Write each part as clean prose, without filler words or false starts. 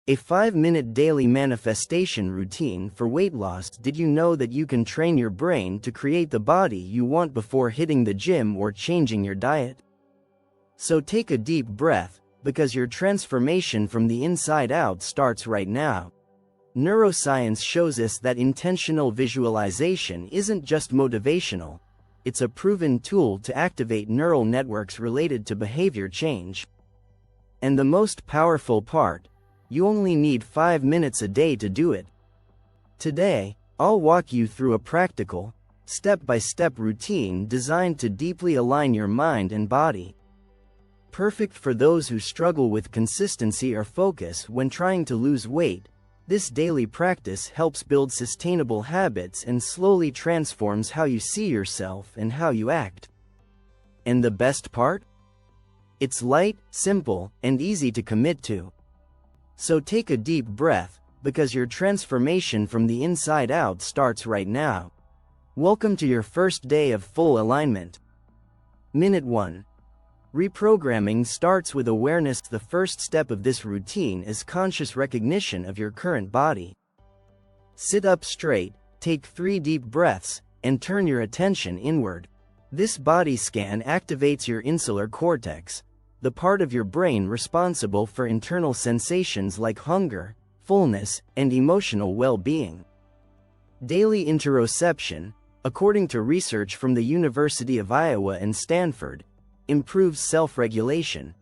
A 5-minute daily manifestation routine for weight loss. Did you know that you can train your brain to create the body you want before hitting the gym or changing your diet? So take a deep breath, because your transformation from the inside out starts right now. Neuroscience shows us that intentional visualization isn't just motivational, it's a proven tool to activate neural networks related to behavior change. And the most powerful part, you only need 5 minutes a day to do it. Today, I'll walk you through a practical, step-by-step routine designed to deeply align your mind and body. Perfect for those who struggle with consistency or focus when trying to lose weight, this daily practice helps build sustainable habits and slowly transforms how you see yourself and how you act. And the best part? It's light, simple, and easy to commit to. So take a deep breath, because your transformation from the inside out starts right now. Welcome to your first day of full alignment. Minute 1. Reprogramming starts with awareness. The first step of this routine is conscious recognition of your current body. Sit up straight, take 3 deep breaths, and turn your attention inward. This body scan activates your insular cortex, the part of your brain responsible for internal sensations like hunger, fullness, and emotional well-being. Daily interoception, according to research from the University of Iowa and Stanford, improves self-regulation,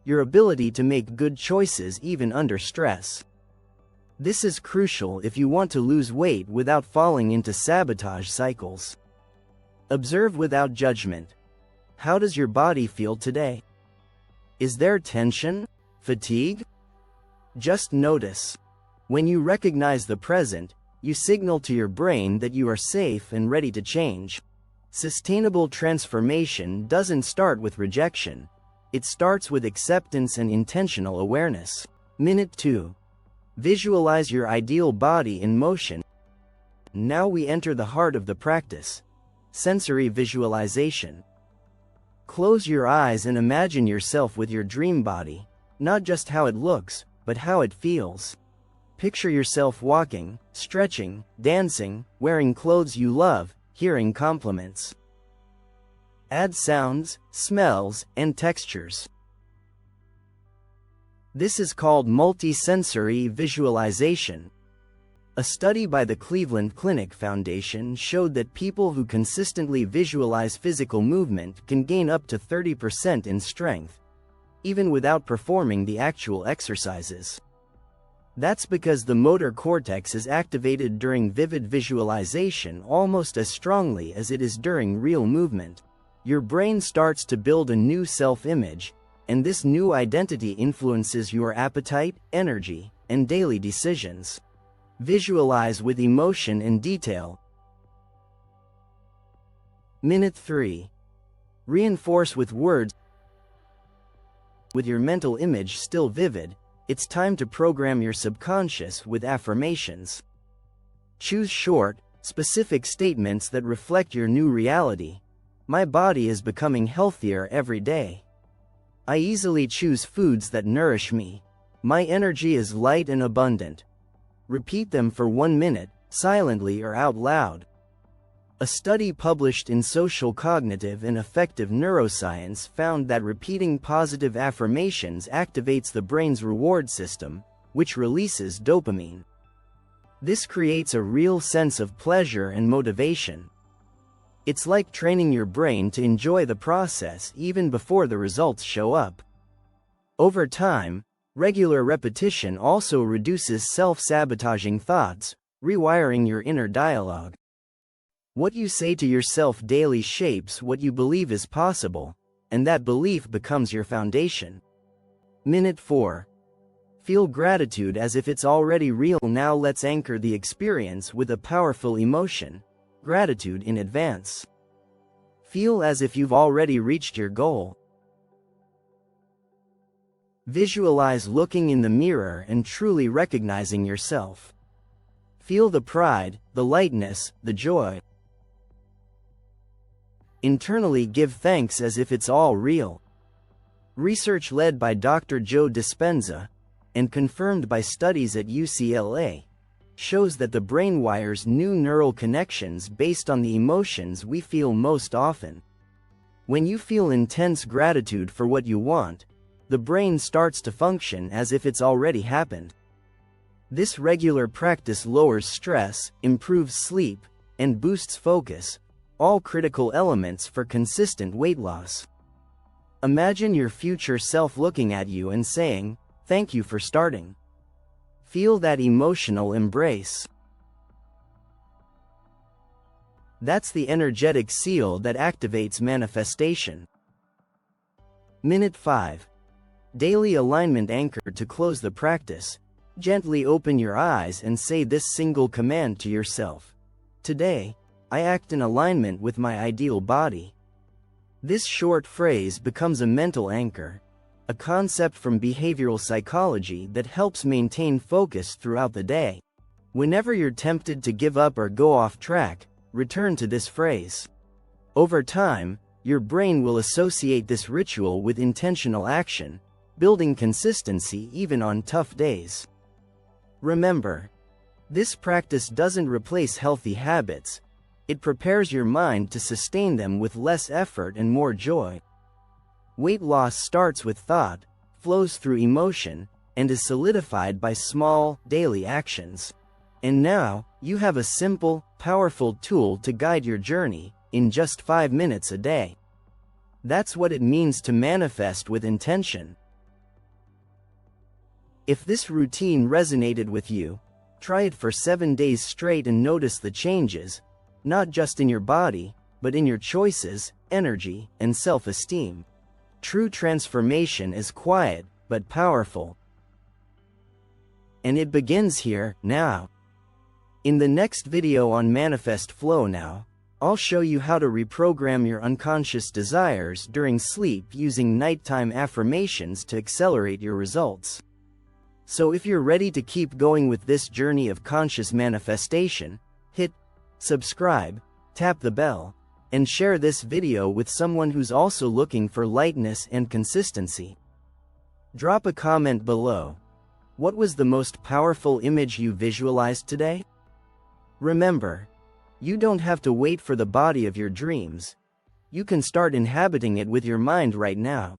your ability to make good choices even under stress. This is crucial if you want to lose weight without falling into sabotage cycles. Observe without judgment. How does your body feel today? Is there tension? Fatigue? Just notice. When you recognize the present, you signal to your brain that you are safe and ready to change. Sustainable transformation doesn't start with rejection. It starts with acceptance and intentional awareness. Minute 2. Visualize your ideal body in motion. Now we enter the heart of the practice. Sensory visualization. Close your eyes and imagine yourself with your dream body, not just how it looks, but how it feels. Picture yourself walking, stretching, dancing, wearing clothes you love, hearing compliments. Add sounds, smells, and textures. This is called multi-sensory visualization. A study by the Cleveland Clinic Foundation showed that people who consistently visualize physical movement can gain up to 30% in strength, even without performing the actual exercises. That's because the motor cortex is activated during vivid visualization almost as strongly as it is during real movement. Your brain starts to build a new self-image, and this new identity influences your appetite, energy, and daily decisions. Visualize with emotion and detail. Minute 3. Reinforce with words. With your mental image still vivid, it's time to program your subconscious with affirmations. Choose short, specific statements that reflect your new reality. My body is becoming healthier every day. I easily choose foods that nourish me. My energy is light and abundant. Repeat them for 1 minute, silently or out loud. A study published in Social Cognitive and Affective Neuroscience found that repeating positive affirmations activates the brain's reward system, which releases dopamine. This creates a real sense of pleasure and motivation. It's like training your brain to enjoy the process even before the results show up. Over time, regular repetition also reduces self-sabotaging thoughts, rewiring your inner dialogue. What you say to yourself daily shapes what you believe is possible, and that belief becomes your foundation. Minute 4. Feel gratitude as if it's already real. Now let's anchor the experience with a powerful emotion: gratitude in advance. Feel as if you've already reached your goal. Visualize looking in the mirror and truly recognizing yourself. Feel the pride, the lightness, the joy. Internally give thanks as if it's all real. Research led by Dr. Joe Dispenza and confirmed by studies at UCLA, shows that the brain wires new neural connections based on the emotions we feel most often. When you feel intense gratitude for what you want, the brain starts to function as if it's already happened. This regular practice lowers stress, improves sleep, and boosts focus, all critical elements for consistent weight loss. Imagine your future self looking at you and saying, "Thank you for starting." Feel that emotional embrace. That's the energetic seal that activates manifestation. Minute 5. Daily alignment anchor. To close the practice, gently open your eyes and say this single command to yourself. Today, I act in alignment with my ideal body. This short phrase becomes a mental anchor, a concept from behavioral psychology that helps maintain focus throughout the day. Whenever you're tempted to give up or go off track, return to this phrase. Over time, your brain will associate this ritual with intentional action, building consistency even on tough days. Remember, this practice doesn't replace healthy habits. It prepares your mind to sustain them with less effort and more joy. Weight loss starts with thought, flows through emotion, and is solidified by small, daily actions. And now, you have a simple, powerful tool to guide your journey, in just 5 minutes a day. That's what it means to manifest with intention. If this routine resonated with you, try it for 7 days straight and notice the changes, not just in your body, but in your choices, energy, and self-esteem. True transformation is quiet, but powerful. And it begins here, now. In the next video on Manifest Flow Now, I'll show you how to reprogram your unconscious desires during sleep using nighttime affirmations to accelerate your results. So if you're ready to keep going with this journey of conscious manifestation, hit subscribe, tap the bell, and share this video with someone who's also looking for lightness and consistency. Drop a comment below. What was the most powerful image you visualized today? Remember, you don't have to wait for the body of your dreams. You can start inhabiting it with your mind right now.